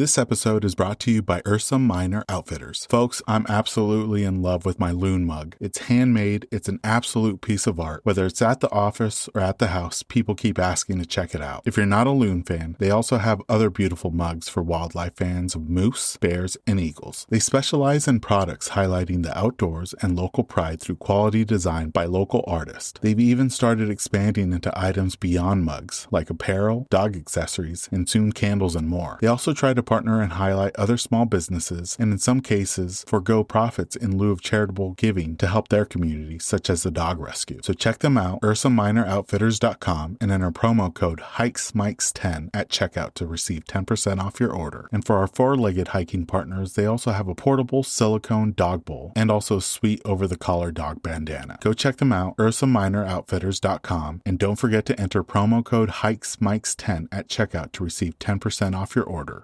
This episode is brought to you by Ursa Minor Outfitters. Folks, I'm absolutely in love with my loon mug. It's handmade, it's an absolute piece of art. Whether it's at the office or at the house, people keep asking to check it out. If you're not a loon fan, they also have other beautiful mugs for wildlife fans of moose, bears, and eagles. They specialize in products highlighting the outdoors and local pride through quality design by local artists. They've even started expanding into items beyond mugs, like apparel, dog accessories, and soon candles and more. They also try to partner and highlight other small businesses, and in some cases, forego profits in lieu of charitable giving to help their community, such as the dog rescue. So check them out, UrsaMinorOutfitters.com, and enter promo code HikesMikes10 at checkout to receive 10% off your order. And for our four-legged hiking partners, they also have a portable silicone dog bowl and also a sweet over-the-collar dog bandana. Go check them out, UrsaMinorOutfitters.com, and don't forget to enter promo code HikesMikes10 at checkout to receive 10% off your order.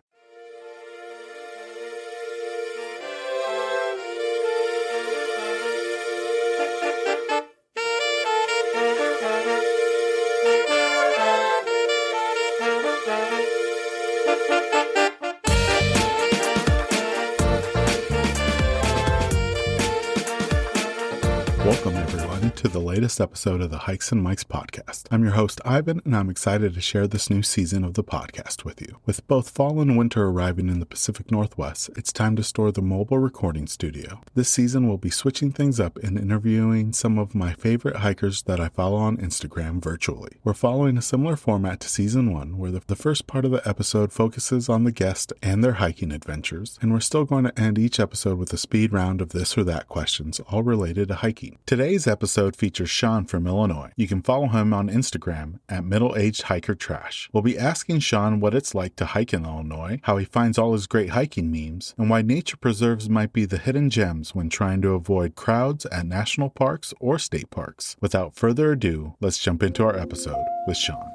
Welcome, everyone, to the latest episode of the Hikes and Mikes podcast. I'm your host, Ivan, and I'm excited to share this new season of the podcast with you. With both fall and winter arriving in the Pacific Northwest, it's time to store the mobile recording studio. This season, we'll be switching things up and interviewing some of my favorite hikers that I follow on Instagram virtually. We're following a similar format to season 1, where the first part of the episode focuses on the guest and their hiking adventures, and we're still going to end each episode with a speed round of this or that questions, all related to hiking. Today's episode features Shawn from Illinois. You can follow him on Instagram at Middle-Aged Hiker Trash. We'll be asking Shawn what it's like to hike in Illinois, how he finds all his great hiking memes, and why nature preserves might be the hidden gems when trying to avoid crowds at national parks or state parks. Without further ado, let's jump into our episode with Shawn.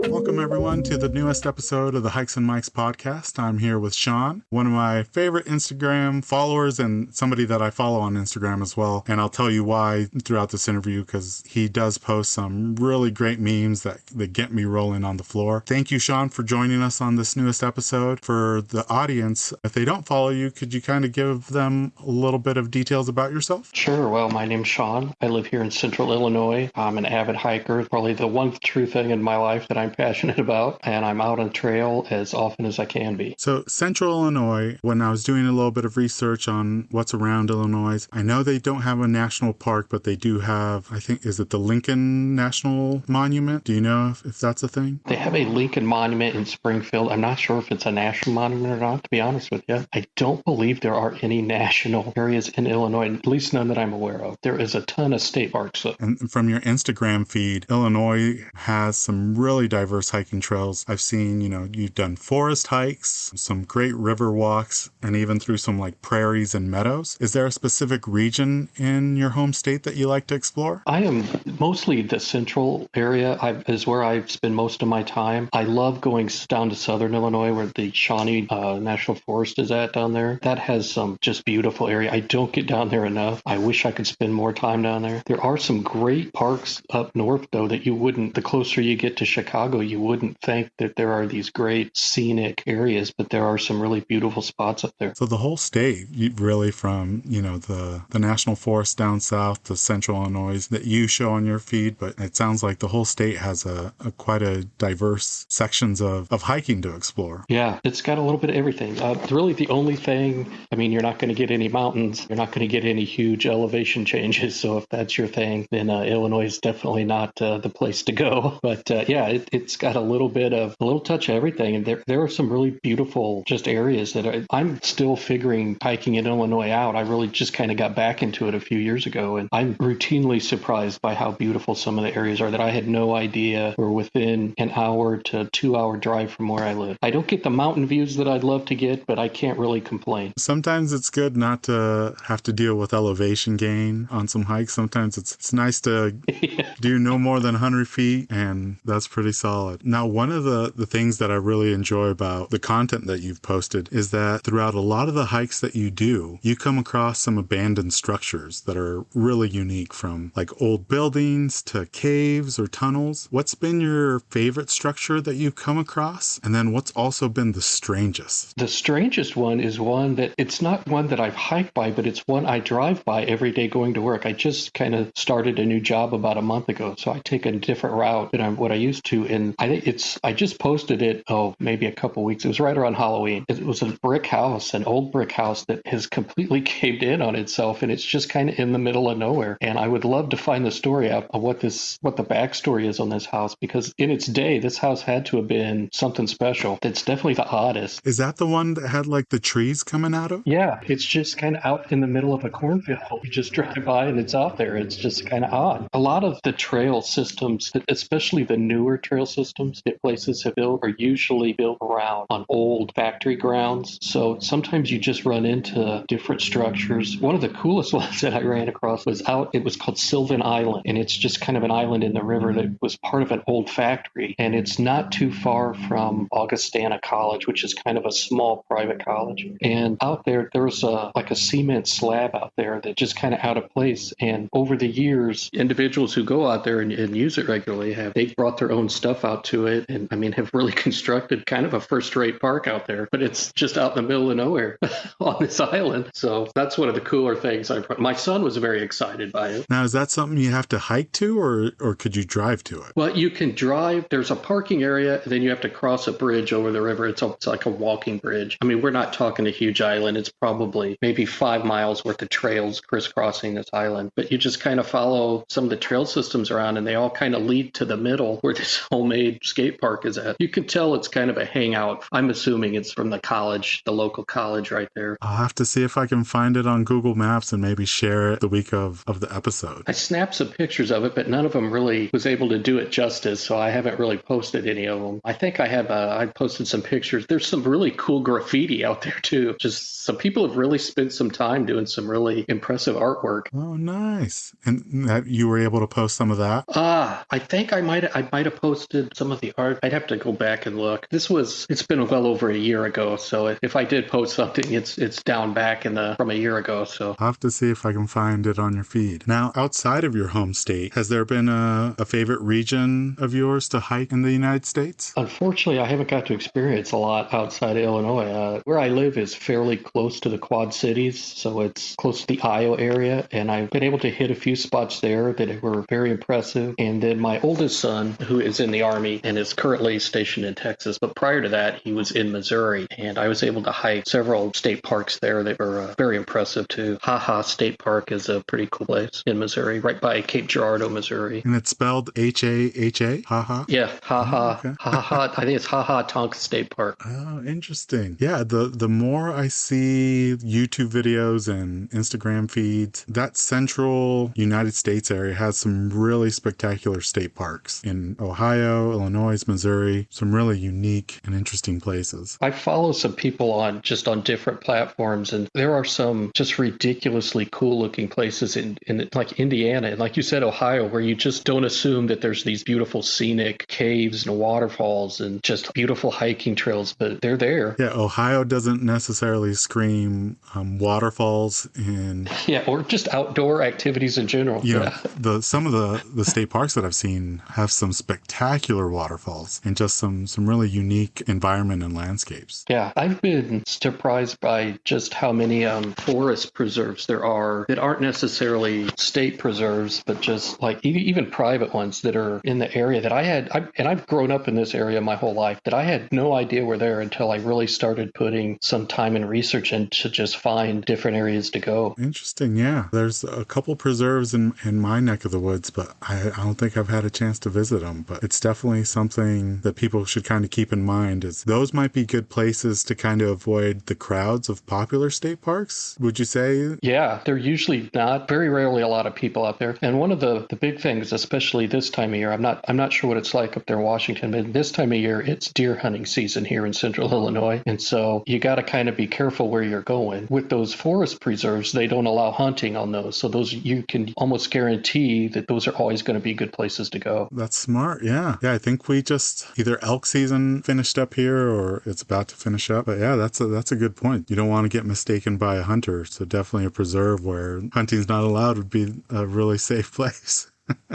Welcome, everyone, to the newest episode of the Hikes and Mikes podcast. I'm here with Shawn, one of my favorite Instagram followers and somebody that I follow on Instagram as well. And I'll tell you why throughout this interview, because he does post some really great memes that get me rolling on the floor. Thank you, Shawn, for joining us on this newest episode. For the audience, if they don't follow you, could you kind of give them a little bit of details about yourself? Sure. Well, my name's Shawn. I live here in Central Illinois. I'm an avid hiker, probably the one true thing in my life that I'm passionate about, and I'm out on trail as often as I can be. So Central Illinois, when I was doing a little bit of research on what's around Illinois, I know they don't have a national park, but they do have, I think, is it the Lincoln National Monument? Do you know if that's a thing? They have a Lincoln Monument in Springfield. I'm not sure if it's a national monument or not, to be honest with you. I don't believe there are any national areas in Illinois, at least none that I'm aware of. There is a ton of state parks, though. And from your Instagram feed, Illinois has some really diverse hiking trails. I've seen, you've done forest hikes, some great river walks, and even through some like prairies and meadows. Is there a specific region in your home state that you like to explore? I am mostly the central area is where I spend most of my time. I love going down to southern Illinois where the Shawnee National Forest is at down there. That has some just beautiful area. I don't get down there enough. I wish I could spend more time down there. There are some great parks up north, though, that you wouldn't, the closer you get to Chicago, you wouldn't think that there are these great scenic areas, but there are some really beautiful spots up there. So the whole state, really from, the national forest down south to central Illinois that you show on your feed, but it sounds like the whole state has a quite a diverse sections of hiking to explore. Yeah, it's got a little bit of everything. Really the only thing, you're not going to get any mountains. You're not going to get any huge elevation changes. So if that's your thing, then Illinois is definitely not the place to go. But it's got a little touch of everything. And there are some really beautiful just areas that I'm still figuring hiking in Illinois out. I really just kind of got back into it a few years ago. And I'm routinely surprised by how beautiful some of the areas are that I had no idea were within an hour to 2 hour drive from where I live. I don't get the mountain views that I'd love to get, but I can't really complain. Sometimes it's good not to have to deal with elevation gain on some hikes. Sometimes it's nice to do no more than 100 feet, and that's That's pretty solid. Now, one of the things that I really enjoy about the content that you've posted is that throughout a lot of the hikes that you do, you come across some abandoned structures that are really unique, from like old buildings to caves or tunnels. What's been your favorite structure that you've come across? And then what's also been the strangest? The strangest one is one that it's not one that I've hiked by, but it's one I drive by every day going to work. I just kind of started a new job about a month ago, so I take a different route than what I used to. And I just posted it, maybe a couple weeks. It was right around Halloween. It was a brick house, an old brick house that has completely caved in on itself, and it's just kind of in the middle of nowhere. And I would love to find the story out of what the backstory is on this house, because in its day, this house had to have been something special. It's definitely the oddest. Is that the one that had like the trees coming out of? Yeah, it's just kind of out in the middle of a cornfield. You just drive by and it's out there. It's just kind of odd. A lot of the trail systems, especially the newer trail systems that places have built, are usually built around on old factory grounds. So sometimes you just run into different structures. One of the coolest ones that I ran across it was called Sylvan Island, and it's just kind of an island in the river that was part of an old factory. And it's not too far from Augustana College, which is kind of a small private college. And out there was like a cement slab out there that just kind of out of place. And over the years, individuals who go out there and use it regularly they've brought their own stuff out to it, and have really constructed kind of a first-rate park out there. But it's just out in the middle of nowhere on this island. So that's one of the cooler things. My son was very excited by it. Now, is that something you have to hike to, or could you drive to it? Well, you can drive. There's a parking area, then you have to cross a bridge over the river. It's like a walking bridge. I mean, we're not talking a huge island. It's probably maybe 5 miles worth of trails crisscrossing this island. But you just kind of follow some of the trail systems around, and they all kind of lead to the middle where this homemade skate park is at. You can tell it's kind of a hangout. I'm assuming it's from the college, the local college right there. I'll have to see if I can find it on Google Maps and maybe share it the week of the episode. I snapped some pictures of it, but none of them really was able to do it justice, so I haven't really posted any of them. I think I posted some pictures. There's some really cool graffiti out there too. Just some people have really spent some time doing some really impressive artwork. Oh, nice. And you were able to post some of that? I think I might have posted some of the art. I'd have to go back and look. It's been well over a year ago, so if I did post something, it's down back from a year ago. So I'll have to see if I can find it on your feed. Now, outside of your home state, has there been a favorite region of yours to hike in the United States? Unfortunately, I haven't got to experience a lot outside of Illinois. Where I live is fairly close to the Quad Cities, so it's close to the Iowa area, and I've been able to hit a few spots there that were very impressive. And then my oldest son, who is in the Army and is currently stationed in Texas, but prior to that, he was in Missouri, and I was able to hike several state parks there that were very impressive too. Ha State Park is a pretty cool place in Missouri, right by Cape Girardeau, Missouri. And it's spelled H-A-H-A? Ha? Yeah, okay. I think it's Tonka State Park. Oh, interesting. Yeah, the more I see YouTube videos and Instagram feeds, that central United States area has some really spectacular state parks in Ohio, Illinois, Missouri, some really unique and interesting places. I follow some people on different platforms, and there are some just ridiculously cool looking places in like Indiana and, like you said, Ohio, where you just don't assume that there's these beautiful scenic caves and waterfalls and just beautiful hiking trails, but they're there. Yeah, Ohio doesn't necessarily scream waterfalls and or just outdoor activities in general. Some of the state parks that I've seen have some spectacular waterfalls and just some really unique environment and landscapes. Yeah, I've been surprised by just how many forest preserves there are that aren't necessarily state preserves, but just like even private ones that are in the area that I've grown up in this area my whole life, that I had no idea were there until I really started putting some time and research in to just find different areas to go. Interesting, yeah. There's a couple preserves in my neck of the woods, but I don't think I've had a chance to visit them. But it's definitely something that people should kind of keep in mind, is those might be good places to kind of avoid the crowds of popular state parks, would you say? Yeah, they're usually not. Very rarely a lot of people out there. And one of the big things, especially this time of year, I'm not sure what it's like up there in Washington, but this time of year, it's deer hunting season here in central Illinois. And so you got to kind of be careful where you're going. With those forest preserves, they don't allow hunting on those. So those, you can almost guarantee that those are always going to be good places to go. That's smart. smart. Yeah. Yeah. I think we just either elk season finished up here or it's about to finish up. But yeah, that's a good point. You don't want to get mistaken by a hunter. So definitely a preserve where hunting's not allowed would be a really safe place.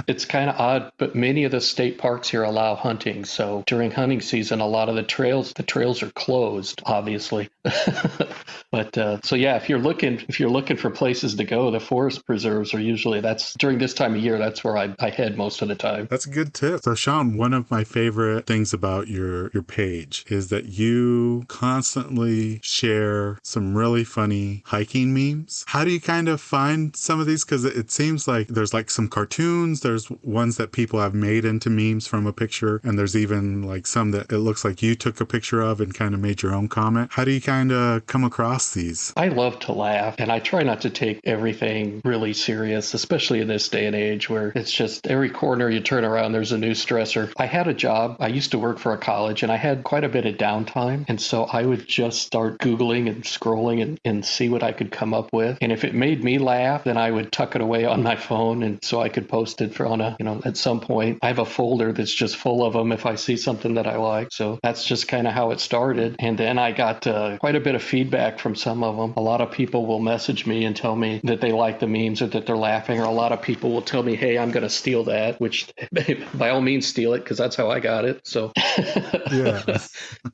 It's kind of odd, but many of the state parks here allow hunting. So during hunting season, a lot of the trails are closed, obviously. But so yeah, if you're looking for places to go, the forest preserves are usually, that's during this time of year, that's where I head most of the time. That's a good tip. So Shawn, one of my favorite things about your page is that you constantly share some really funny hiking memes. How do you kind of find some of these? Because it seems like there's like some cartoons, there's ones that people have made into memes from a picture, and there's even like some that it looks like you took a picture of and kind of made your own comment. How do you kind of come across these? I love to laugh, and I try not to take everything really serious, especially in this day and age where it's just every corner you turn around, there's a new stressor. I had a job. I used to work for a college, and I had quite a bit of downtime. And so I would just start Googling and scrolling and see what I could come up with. And if it made me laugh, then I would tuck it away on my phone, and so I could post it at some point. I have a folder that's just full of them if I see something that I like. So that's just kind of how it started. And then I got quite a bit of feedback from some of them. A lot of people will message me and tell me that they like the memes or that they're laughing, or a lot of people will tell me, hey, I'm going to steal that, which by all means steal it, because that's how I got it. So, yeah.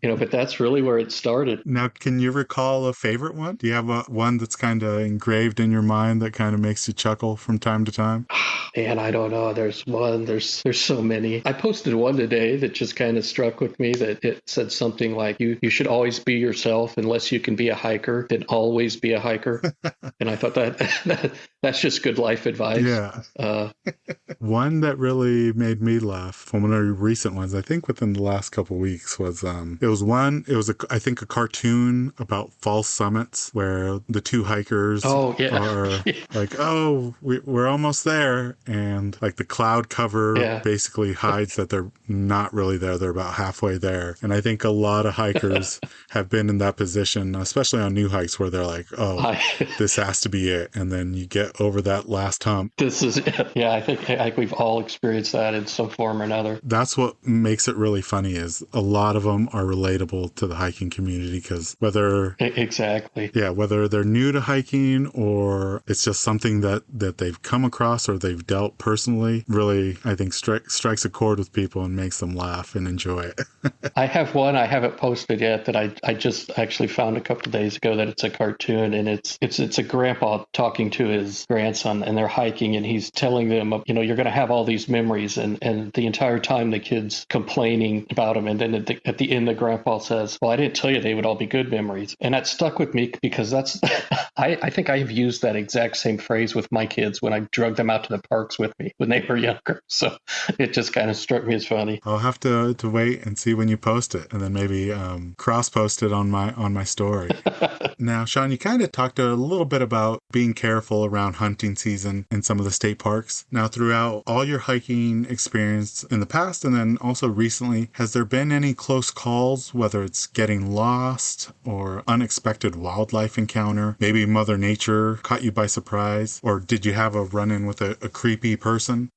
But that's really where it started. Now, can you recall a favorite one? Do you have one that's kind of engraved in your mind that kind of makes you chuckle from time to time? And I don't know. There's so many. I posted one today that just kind of struck with me, that it said something like, you should always be yourself. Unless you can be a hiker, then always be a hiker. And I thought that's just good life advice. Yeah. One that really made me laugh, one of the recent ones, I think within the last couple of weeks, was I think a cartoon about false summits where the two hikers are like, oh, we're almost there, and like the cloud cover basically hides that they're not really there. They're about halfway there. And I think a lot of hikers have been in that position, especially on new hikes, where they're like, oh, this has to be it. And then you get over that last hump. I think we've all experienced that in some form or another. That's what makes it really funny, is a lot of them are relatable to the hiking community, because whether they're new to hiking or it's just something that they've come across or they've dealt personally, really, I think strikes a chord with people and makes them laugh and enjoy it. I have one I haven't posted yet that I just actually found a couple of days ago, that it's a cartoon, and it's a grandpa talking to his grandson, and they're hiking, and he's telling them, you're going to have all these memories, and the entire time the kid's complaining about them, and then at the end the grandpa says, well, I didn't tell you they would all be good memories. And that stuck with me, because that's I think I've used that exact same phrase with my kids when I drug them out to the parks with me when they were younger. So it just kind of struck me as funny. I'll have to wait and see when you post it, and then maybe cross post it on my story. Now, Shawn, you kind of talked a little bit about being careful around hunting season in some of the state parks. Now, throughout all your hiking experience in the past and then also recently, has there been any close calls, whether it's getting lost or unexpected wildlife encounter? Maybe Mother Nature caught you by surprise, or did you have a run-in with a creepy person?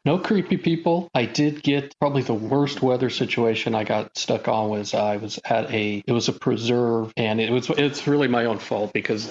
No creepy people. I did get probably the worst weather situation I got stuck on was I was at it was a preserve, and it's really my own fault, because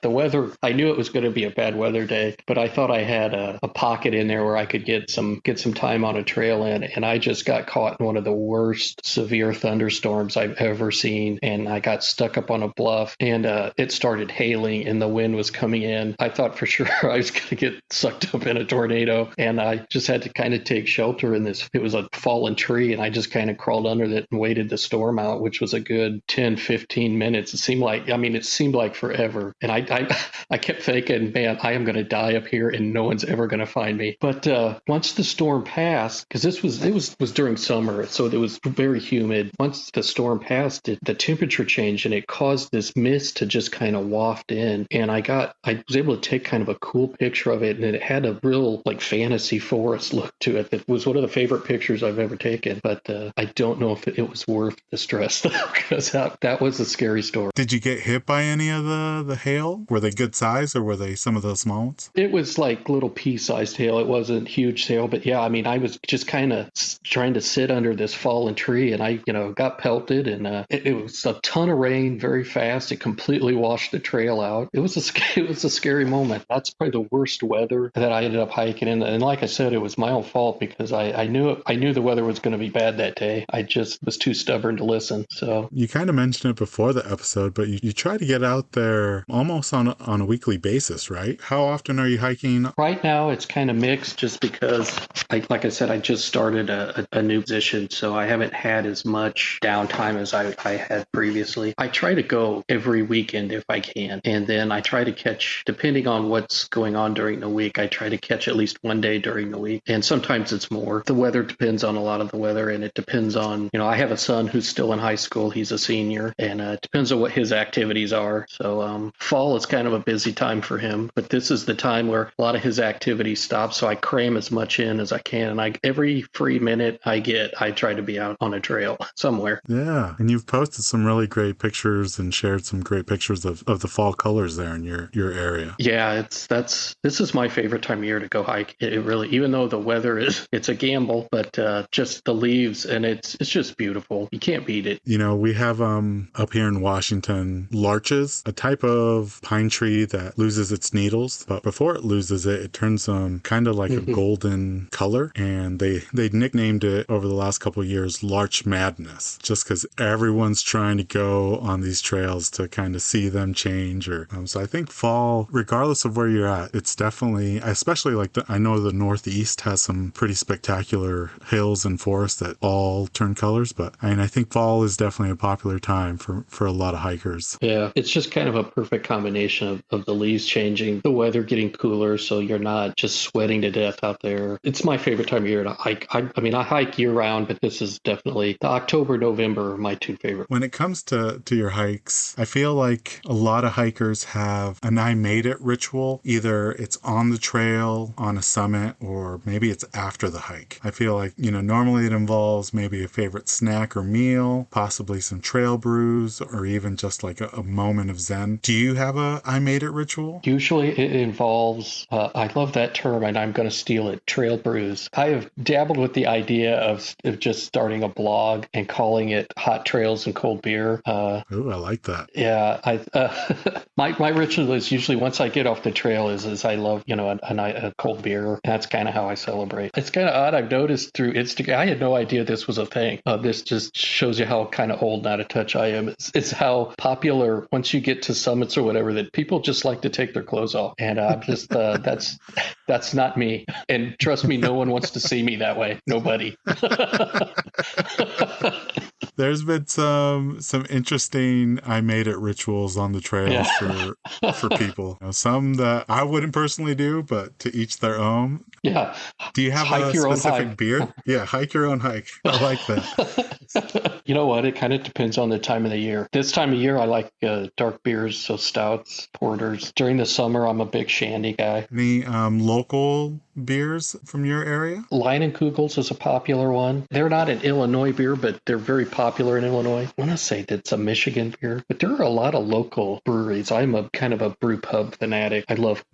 the weather, I knew it was going to be a bad weather day, but I thought I had a pocket in there where I could get some time on a trail in, and I just got caught in one of the worst severe thunderstorms I've ever seen, and I got stuck up on a bluff, and it started hailing and the wind was coming in. I thought for sure I was going to get sucked up in a tornado, and I just had to kind of take shelter in this. It was a fallen tree, and I just kind of crawled under it and waited the storm out, which was a good 10-15 minutes. It seemed like forever. And I kept thinking, man, I am going to die up here and no one's ever going to find me. But once the storm passed, because it was during summer, so it was very humid. Once the storm passed, the temperature changed, and it caused this mist to just kind of waft in. And I was able to take kind of a cool picture of it, and it had a real like fantasy forest glamorous look to it. It was one of the favorite pictures I've ever taken, but I don't know if it was worth the stress, though, because that was a scary story. Did you get hit by any of the hail? Were they good size, or were they some of those small ones? It was like little pea-sized hail. It wasn't huge hail, but yeah, I mean, I was just kind of trying to sit under this fallen tree, and I, got pelted, and it was a ton of rain very fast. It completely washed the trail out. It was a scary moment. That's probably the worst weather that I ended up hiking in. And like I said, it was my own fault because I knew the weather was going to be bad that day. I just was too stubborn to listen. So you kind of mentioned it before the episode, but you try to get out there almost on a weekly basis, right? How often are you hiking? Right now, it's kind of mixed just because, like I said, I just started a new position, so I haven't had as much downtime as I had previously. I try to go every weekend if I can, and then I try to catch, depending on what's going on during the week, I try to catch at least one day during the week, and sometimes it's more. The weather depends on a lot of the weather, and it depends on, I have a son who's still in high school. He's a senior, and it depends on what his activities are. So fall is kind of a busy time for him, but this is the time where a lot of his activities stop, so I cram as much in as I can, and every free minute I get, I try to be out on a trail somewhere. Yeah, and you've posted some really great pictures and shared some great pictures of the fall colors there in your area. Yeah, this is my favorite time of year to go hike. It really, even though the weather it's a gamble, but just the leaves, and it's just beautiful. You can't beat it. We have up here in Washington larches, a type of pine tree that loses its needles, but before it loses it turns kind of like a golden color, and they nicknamed it over the last couple of years Larch Madness, just because everyone's trying to go on these trails to kind of see them change. So I think fall, regardless of where you're at, it's definitely, especially like I know the Northeast has some pretty spectacular hills and forests that all turn colors, but I think fall is definitely a popular time for a lot of hikers. Yeah, it's just kind of a perfect combination of the leaves changing, the weather getting cooler, so you're not just sweating to death out there. It's my favorite time of year to hike. I hike year round, but this is definitely the October, November are my two favorite. When it comes to your hikes, I feel like a lot of hikers have an I made it ritual. Either it's on the trail, on a summit, or maybe it's after the hike. I feel like, normally it involves maybe a favorite snack or meal, possibly some trail brews, or even just like a moment of zen. Do you have a I made it ritual? Usually it involves, I love that term, and I'm going to steal it, trail brews. I have dabbled with the idea of just starting a blog and calling it Hot Trails and Cold Beer. Oh, I like that. Yeah, my ritual is usually once I get off the trail is I love, a cold beer. And that's kind of how I celebrate. It's kind of odd. I've noticed through Instagram, I had no idea this was a thing. This just shows you how kind of old and out of touch I am. It's how popular once you get to summits or whatever that people just like to take their clothes off. And I'm just, that's not me. And trust me, no one wants to see me that way. Nobody. There's been some interesting I made it rituals on the trails for people. Some that I wouldn't personally do, but to each their own. Yeah. Do you have a specific beer? Yeah, hike your own hike. I like that. You know what? It kind of depends on the time of the year. This time of year, I like dark beers, so stouts, porters. During the summer, I'm a big shandy guy. Any local beers from your area? Lion and Kugels is a popular one. They're not an Illinois beer, but they're very popular in Illinois. I want to say that's a Michigan beer, but there are a lot of local breweries. I'm a kind of a brew pub fanatic. I love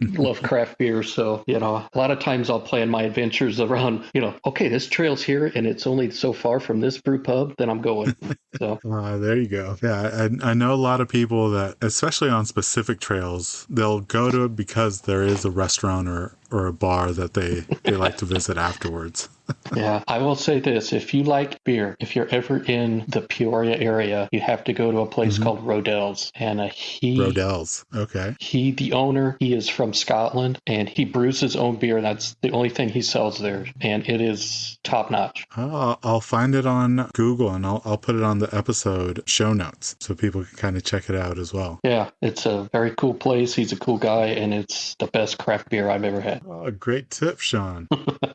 craft beer, so a lot of times I'll plan my adventures around. Okay, this trail's here, and it's only so far from this brew pub. Then I'm going. So there you go. Yeah, I know a lot of people that, especially on specific trails, they'll go to it because there is a restaurant or a bar that they like to visit afterwards. Yeah, I will say this. If you like beer, if you're ever in the Peoria area, you have to go to a place called Rodell's. And Rodell's, okay. The owner, he is from Scotland, and he brews his own beer. That's the only thing he sells there. And it is top notch. I'll find it on Google, and I'll put it on the episode show notes so people can kind of check it out as well. Yeah, it's a very cool place. He's a cool guy, and it's the best craft beer I've ever had. Oh, great tip, Shawn.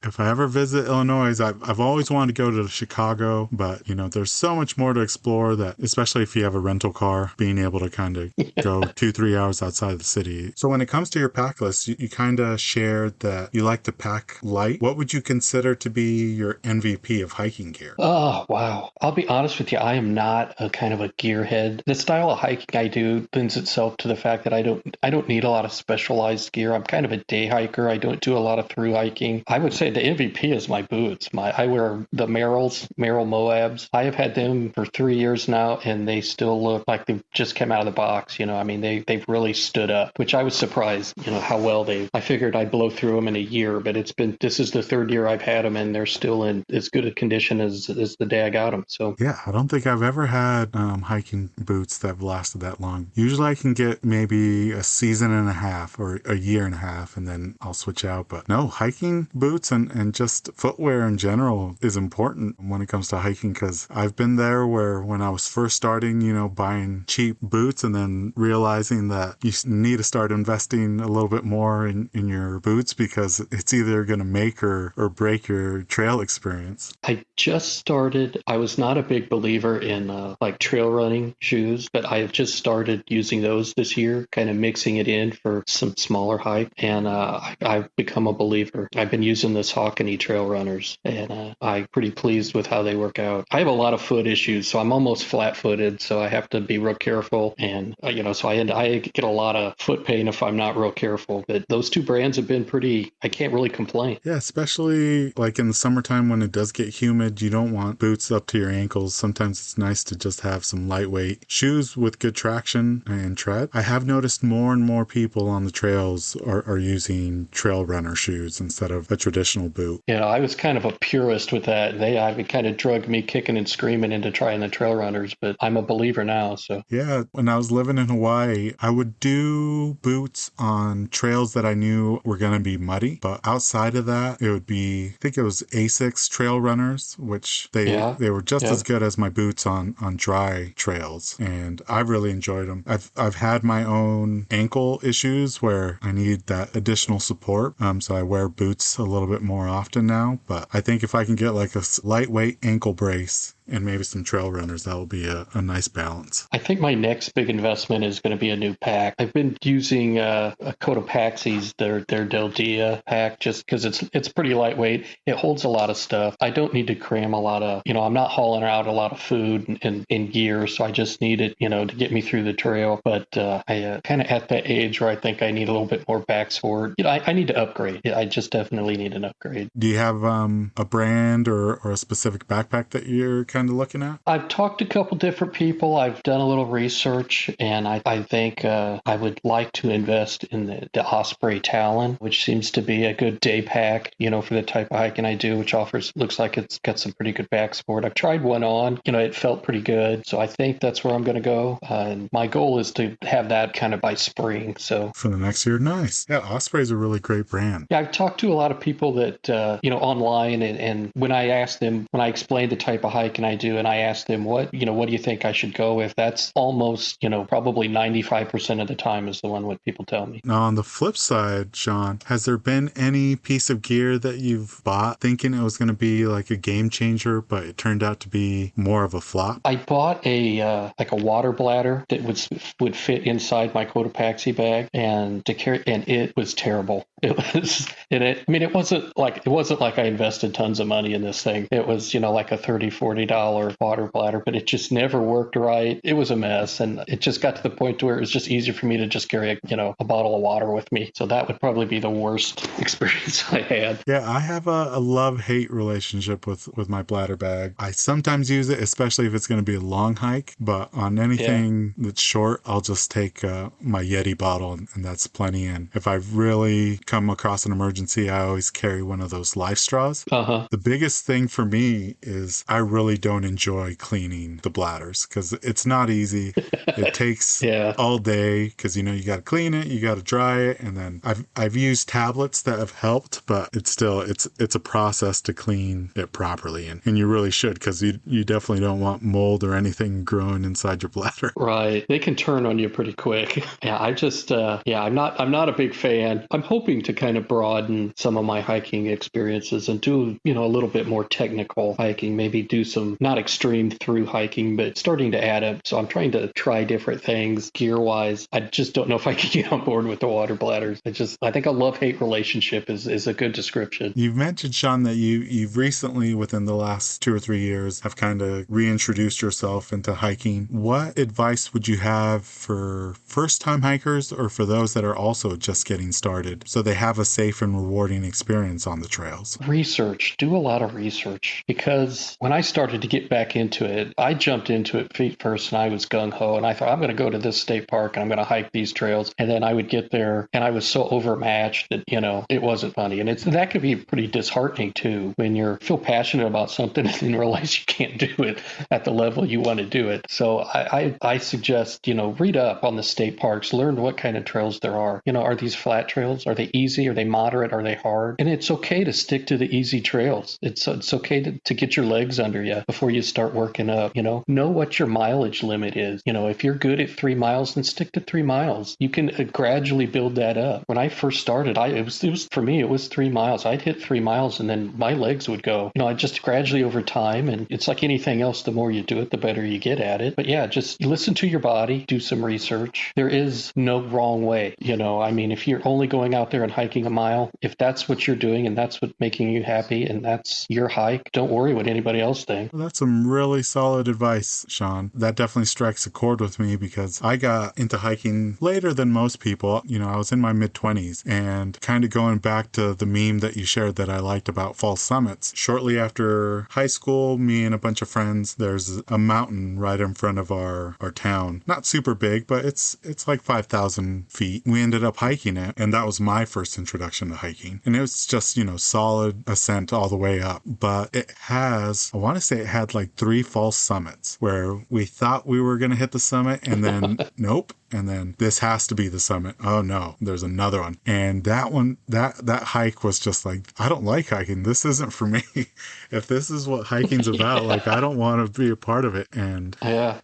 If I ever visit Illinois, I've always wanted to go to Chicago, but there's so much more to explore that, especially if you have a rental car, being able to kind of go 2-3 hours outside of the city. So when it comes to your pack list, you kind of shared that you like to pack light. What would you consider to be your MVP of hiking gear? Oh, wow. I'll be honest with you. I am not a kind of a gearhead. The style of hiking I do lends itself to the fact that I don't need a lot of specialized gear. I'm kind of a day hiker. I don't do a lot of through hiking. I would say the MVP is my boots. I wear the Merrell Moabs. I have had them for 3 years now, and they still look like they've just come out of the box. I mean, they've really stood up, which I was surprised, how well I figured I'd blow through them in a year, but this is the third year I've had them, and they're still in as good a condition as the day I got them. So yeah, I don't think I've ever had hiking boots that have lasted that long. Usually I can get maybe a season and a half or a year and a half, and then I'll switch out. But no, hiking boots and just footwear in general is important when it comes to hiking, because I've been there where when I was first starting, buying cheap boots and then realizing that you need to start investing a little bit more in your boots because it's either going to make or break your trail experience. I just started. I was not a big believer in like trail running shoes, but I have just started using those this year, kind of mixing it in for some smaller hike. And I've become a believer. I've been using the Saucony trail runners, and I'm pretty pleased with how they work out. I have a lot of foot issues, so I'm almost flat-footed, so I have to be real careful. And so I get a lot of foot pain if I'm not real careful. But those two brands have been pretty. I can't really complain. Yeah, especially like in the summertime when it does get humid, you don't want boots up to your ankles. Sometimes it's nice to just have some lightweight shoes with good traction and tread. I have noticed more and more people on the trails are using trail runner shoes instead of a traditional boot. I was kind of a purist with that. It kind of drugged me kicking and screaming into trying the trail runners, but I'm a believer now. So yeah, when I was living in Hawaii, I would do boots on trails that I knew were going to be muddy, but outside of that, it would be, I think it was Asics trail runners, which they were just as good as my boots on dry trails, and I really enjoyed them. I've had my own ankle issues where I need that additional support, so I wear boots a little bit more often now, but I think if I can get like a lightweight ankle brace and maybe some trail runners, that will be a nice balance. I think my next big investment is going to be a new pack. I've been using a Cotopaxi's, their Del Dia pack, just because it's pretty lightweight. It holds a lot of stuff. I don't need to cram a lot of, I'm not hauling out a lot of food and gear, so I just need it, to get me through the trail. But I kind of at that age where I think I need a little bit more back support. I need to upgrade. I just definitely need an upgrade. Do you have a brand or a specific backpack that you're kind of looking at? I've talked to a couple different people. I've done a little research, and I think I would like to invest in the Osprey Talon, which seems to be a good day pack, for the type of hiking I do, which looks like it's got some pretty good back support. I've tried one on, it felt pretty good. So I think that's where I'm going to go. And my goal is to have that kind of by spring. So for the next year, nice. Yeah, Osprey's a really great brand. Yeah, I've talked to a lot of people that, online, and when I explained the type of hiking I do, and I asked them what do you think I should go with, that's almost, probably 95% of the time is the one what people tell me. Now, on the flip side, Shawn, has there been any piece of gear that you've bought thinking it was going to be like a game changer, but it turned out to be more of a flop? I bought a water bladder that would fit inside my Cotopaxi bag and to carry, and it was terrible. It wasn't like I invested tons of money in this thing. It was, like a $30-$40 water bladder, but it just never worked right. It was a mess, and it just got to the point where it was just easier for me to just carry a bottle of water with me. So that would probably be the worst experience I had. Yeah, I have a love-hate relationship with my bladder bag. I sometimes use it, especially if it's going to be a long hike, but on anything that's short, I'll just take my Yeti bottle, and that's plenty. And if I really come across an emergency, I always carry one of those life straws. The biggest thing for me is I really don't enjoy cleaning the bladders because it's not easy. It takes Yeah. all day because, you got to clean it, you got to dry it. And then I've used tablets that have helped, but it's still, it's a process to clean it properly. And you really should, because you definitely don't want mold or anything growing inside your bladder. Right. They can turn on you pretty quick. Yeah, I'm not a big fan. I'm hoping to kind of broaden some of my hiking experiences and do, a little bit more technical hiking, maybe do some not extreme through hiking, but starting to add up. So I'm trying to try different things gear wise. I just don't know if I can get on board with the water bladders. I think a love-hate relationship is a good description. You've mentioned, Shawn, that you've recently, within the last 2 or 3 years, have kind of reintroduced yourself into hiking. What advice would you have for first-time hikers or for those that are also just getting started so they have a safe and rewarding experience on the trails? Research. Do a lot of research, because when I started to get back into it, I jumped into it feet first and I was gung-ho and I thought, I'm going to go to this state park and I'm going to hike these trails. And then I would get there and I was so overmatched that, it wasn't funny. And that could be pretty disheartening too, when you feel passionate about something and then realize you can't do it at the level you want to do it. So I suggest, read up on the state parks, learn what kind of trails there are. Are these flat trails? Are they easy? Are they moderate? Are they hard? And it's okay to stick to the easy trails. It's okay to get your legs under you before you start working up. Know what your mileage limit is. If you're good at 3 miles, then stick to 3 miles. You can gradually build that up. When I first started, for me, it was 3 miles. I'd hit 3 miles and then my legs would go. I just gradually over time, and it's like anything else, the more you do it, the better you get at it. But yeah, just listen to your body, do some research. There is no wrong way. If you're only going out there and hiking a mile, if that's what you're doing and that's what's making you happy and that's your hike, don't worry what anybody else thinks. Well, that's some really solid advice, Shawn. That definitely strikes a chord with me because I got into hiking later than most people. I was in my mid-20s, and kind of going back to the meme that you shared that I liked about false summits. Shortly after high school, me and a bunch of friends, there's a mountain right in front of our town. Not super big, but it's like 5,000 feet. We ended up hiking it, and that was my first introduction to hiking. And it was just, solid ascent all the way up. But I want to say it had like 3 false summits where we thought we were going to hit the summit, and then nope. And then this has to be the summit. Oh no, there's another one. And that one, that hike was just like, I don't like hiking. This isn't for me. If this is what hiking's about, like, I don't want to be a part of it. And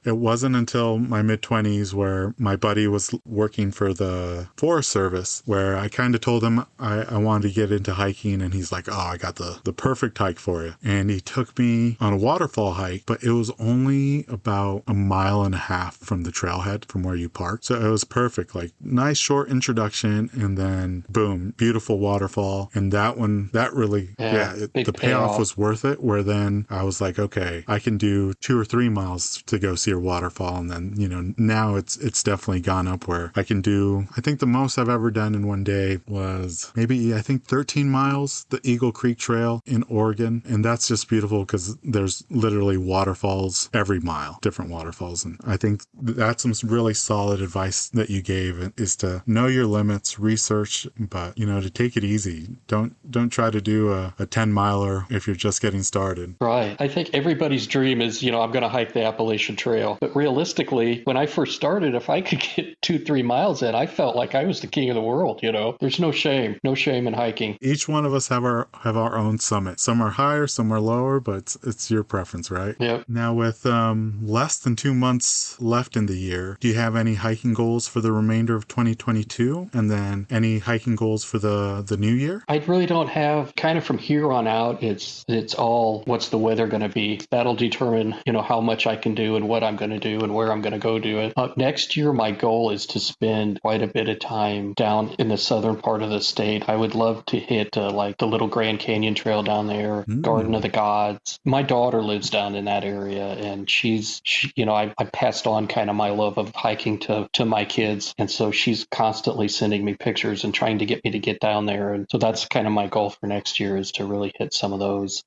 it wasn't until my mid-20s where my buddy was working for the Forest Service where I kind of told him I wanted to get into hiking. And he's like, oh, I got the perfect hike for you. And he took me on a waterfall hike, but it was only about 1.5 miles from the trailhead from where you park. So it was perfect, like nice short introduction, and then boom, beautiful waterfall. And that one, that really, the payoff was worth it, where then I was like, okay, I can do 2 or 3 miles to go see a waterfall. And then, now it's definitely gone up where I can do, I think the most I've ever done in one day was maybe, 13 miles, the Eagle Creek Trail in Oregon. And that's just beautiful because there's literally waterfalls every mile, different waterfalls. And I think that's some really solid advice that you gave, is to know your limits, research, but to take it easy. Don't try to do a 10 miler if you're just getting started. Right. I think everybody's dream is, I'm going to hike the Appalachian Trail. But realistically, when I first started, if I could get 2-3 miles in, I felt like I was the king of the world. There's no shame in hiking. Each one of us have our own summit. Some are higher, some are lower, but it's your preference, right? Yep. Now with less than 2 months left in the year, do you have any hiking goals for the remainder of 2022? And then any hiking goals for the new year? I really don't have. Kind of from here on out, it's all what's the weather going to be. That'll determine, how much I can do and what I'm going to do and where I'm going to go do it. Next year, my goal is to spend quite a bit of time down in the southern part of the state. I would love to hit like the Little Grand Canyon Trail down there, Garden of the Gods. My daughter lives down in that area, and I passed on kind of my love of hiking to to my kids. And so she's constantly sending me pictures and trying to get me to get down there. And so that's kind of my goal for next year, is to really hit some of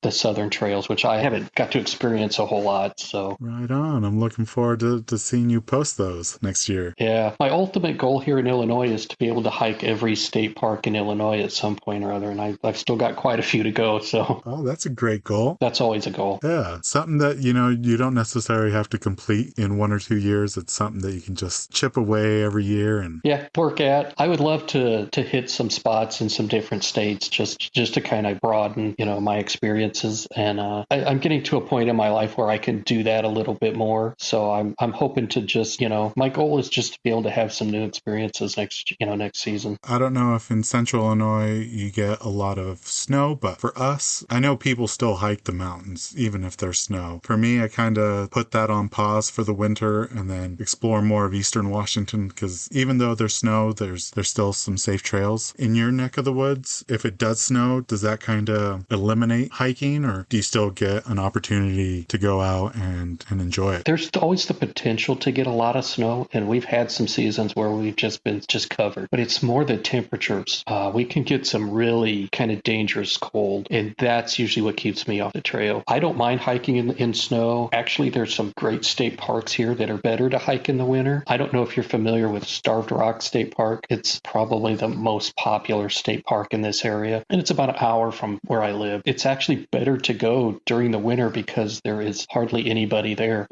the southern trails, which I haven't got to experience a whole lot. So right on. I'm looking forward to seeing you post those next year. Yeah. My ultimate goal here in Illinois is to be able to hike every state park in Illinois at some point or other. And I've still got quite a few to go. So Oh, that's a great goal. that's always a goal. Yeah, something that, you don't necessarily have to complete in 1 or 2 years. It's something that you can just chip away every year and Yeah, work at. I would love to hit some spots in some different states just to kind of broaden, my experiences. And I'm getting to a point in my life where I can do that a little bit more. So I'm hoping to just, my goal is just to be able to have some new experiences next season. I don't know if in central Illinois you get a lot of snow, but for us, I know people still hike the mountains, even if there's snow. For me, I kind of put that on pause for the winter and then explore more of eastern Washington, because even though there's snow, there's still some safe trails. In your neck of the woods, if it does snow, does that kind of eliminate hiking, or do you still get an opportunity to go out and enjoy it? There's always the potential to get a lot of snow, and we've had some seasons where we've just been covered, but it's more the temperatures. We can get some really kind of dangerous cold, and that's usually what keeps me off the trail. I don't mind hiking in snow. Actually, there's some great state parks here that are better to hike in the winter. I don't know if you're familiar with Starved Rock State Park. It's probably the most popular state park in this area, and it's about an hour from where I live. It's actually better to go during the winter because there is hardly anybody there.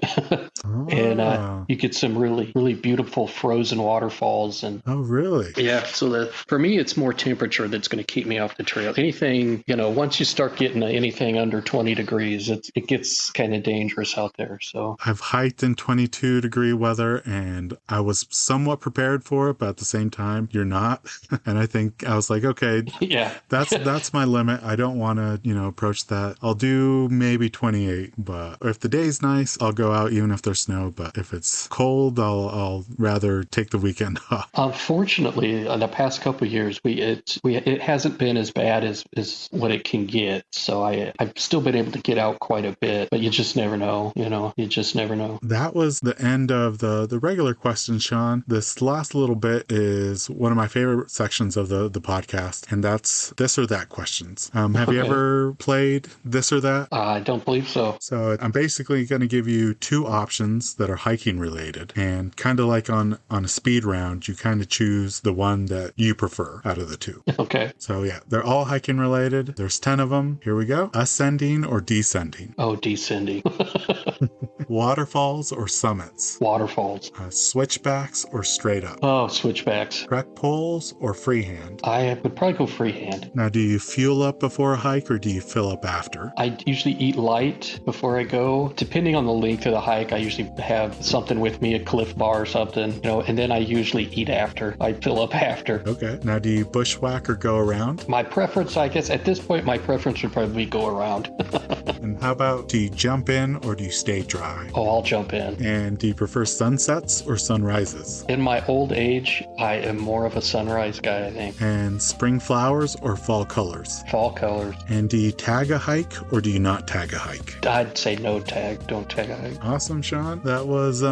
And you get some really, really beautiful frozen waterfalls. And oh, really? Yeah. So for me, it's more temperature that's going to keep me off the trail. Anything, once you start getting anything under 20 degrees, it gets kind of dangerous out there. So I've hiked in 22-degree weather, and I was somewhat prepared for it, but at the same time, you're not. And I think I was like, okay, yeah, that's my limit. I don't want to, approach that. I'll do maybe 28, but if the day's nice, I'll go out even if there's snow. But if it's cold, I'll rather take the weekend off. Unfortunately, in the past couple of years, it hasn't been as bad as what it can get. So I've still been able to get out quite a bit, but you just never know. You just never know. That was the end of the regular questions, Shawn. This last little bit is one of my favorite sections of the podcast, and that's this or that questions. Have you ever played this or that? I don't believe so. So I'm basically going to give you two options that are hiking related, and kind of like on a speed round, you kind of choose the one that you prefer out of the two. Okay. So yeah, they're all hiking related. There's 10 of them. Here we go. Ascending or descending? Oh, descending. Waterfalls or summits? Waterfalls. Switchbacks or straight up? Oh, switchbacks. Trek poles or freehand? I would probably go freehand. Now, do you fuel up before a hike or do you fill up after? I usually eat light before I go. Depending on the length of the hike, I usually have something with me, a Cliff Bar or something, and then I usually eat after. I fill up after. Okay. Now, do you bushwhack or go around? My preference, I guess, at this point, my preference would probably be go around. And how about, do you jump in or do you stay dry? Oh, I'll jump in. And do you prefer sunsets or sunrises? In my old age, I am more of a sunrise guy, I think. And spring flowers or fall colors? Fall colors. And do you tag a hike or do you not tag a hike? I'd say no tag. Don't tag a hike. Awesome, Shawn. That was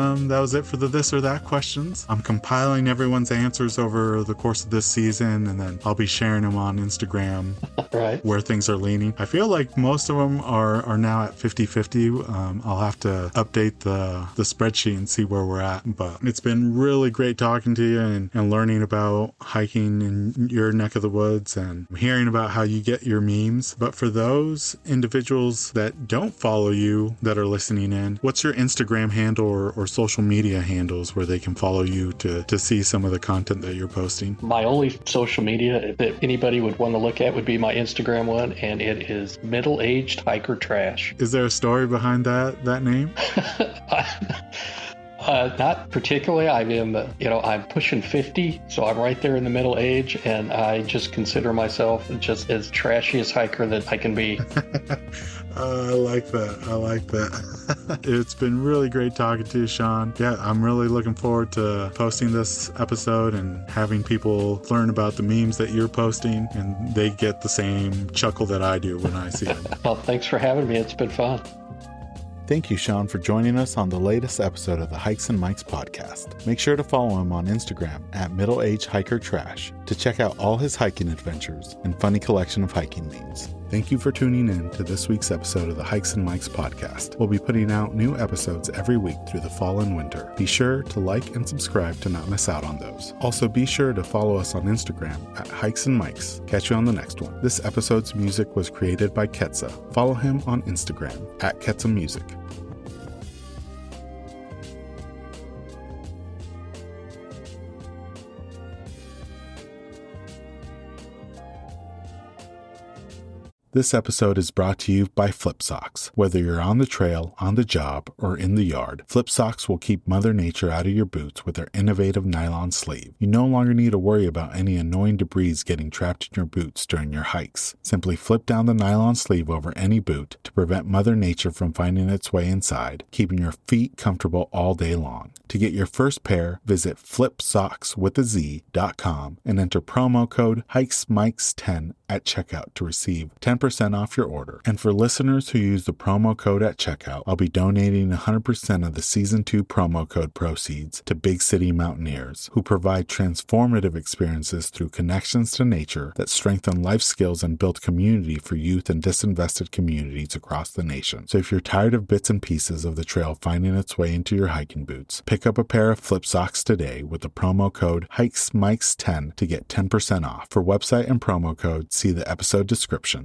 it for the this or that questions. I'm compiling everyone's answers over the course of this season, and then I'll be sharing them on Instagram. Right. Where things are leaning. I feel like most of them are now at 50-50. I'll have to update the spreadsheet and see where we're at. But it's been really great talking to you and learning about hiking in your neck of the woods and hearing about how you get your memes. But for those individuals that don't follow you that are listening in, what's your Instagram handle or social media handles where they can follow you to see some of the content that you're posting? My only social media that anybody would want to look at would be my Instagram one, and it is Middle-Aged Hiker Trash. Is there a story behind that name? Not particularly. I am, I'm pushing 50, so I'm right there in the middle age, and I just consider myself just as trashiest hiker that I can be. I like that. It's been really great talking to you, Shawn. Yeah, I'm really looking forward to posting this episode and having people learn about the memes that you're posting, and they get the same chuckle that I do when I see them. Well, thanks for having me. It's been fun. Thank you, Shawn, for joining us on the latest episode of the Hikes and Mikes podcast. Make sure to follow him on Instagram at middleagehikertrash to check out all his hiking adventures and funny collection of hiking memes. Thank you for tuning in to this week's episode of the Hikes and Mikes podcast. We'll be putting out new episodes every week through the fall and winter. Be sure to like and subscribe to not miss out on those. Also, be sure to follow us on Instagram at Hikes and Mikes. Catch you on the next one. This episode's music was created by Ketsa. Follow him on Instagram at Ketsa Music. This episode is brought to you by Flip Socks. Whether you're on the trail, on the job, or in the yard, Flip Socks will keep Mother Nature out of your boots with their innovative nylon sleeve. You no longer need to worry about any annoying debris getting trapped in your boots during your hikes. Simply flip down the nylon sleeve over any boot to prevent Mother Nature from finding its way inside, keeping your feet comfortable all day long. To get your first pair, visit flipsockswithaz.com and enter promo code HikesMikes10 at checkout to receive 10% off your order. And for listeners who use the promo code at checkout, I'll be donating 100% of the Season 2 promo code proceeds to Big City Mountaineers, who provide transformative experiences through connections to nature that strengthen life skills and build community for youth and disinvested communities across the nation. So if you're tired of bits and pieces of the trail finding its way into your hiking boots, pick up a pair of Flip Socks today with the promo code HikesMikes10 to get 10% off. For website and promo code, see the episode description.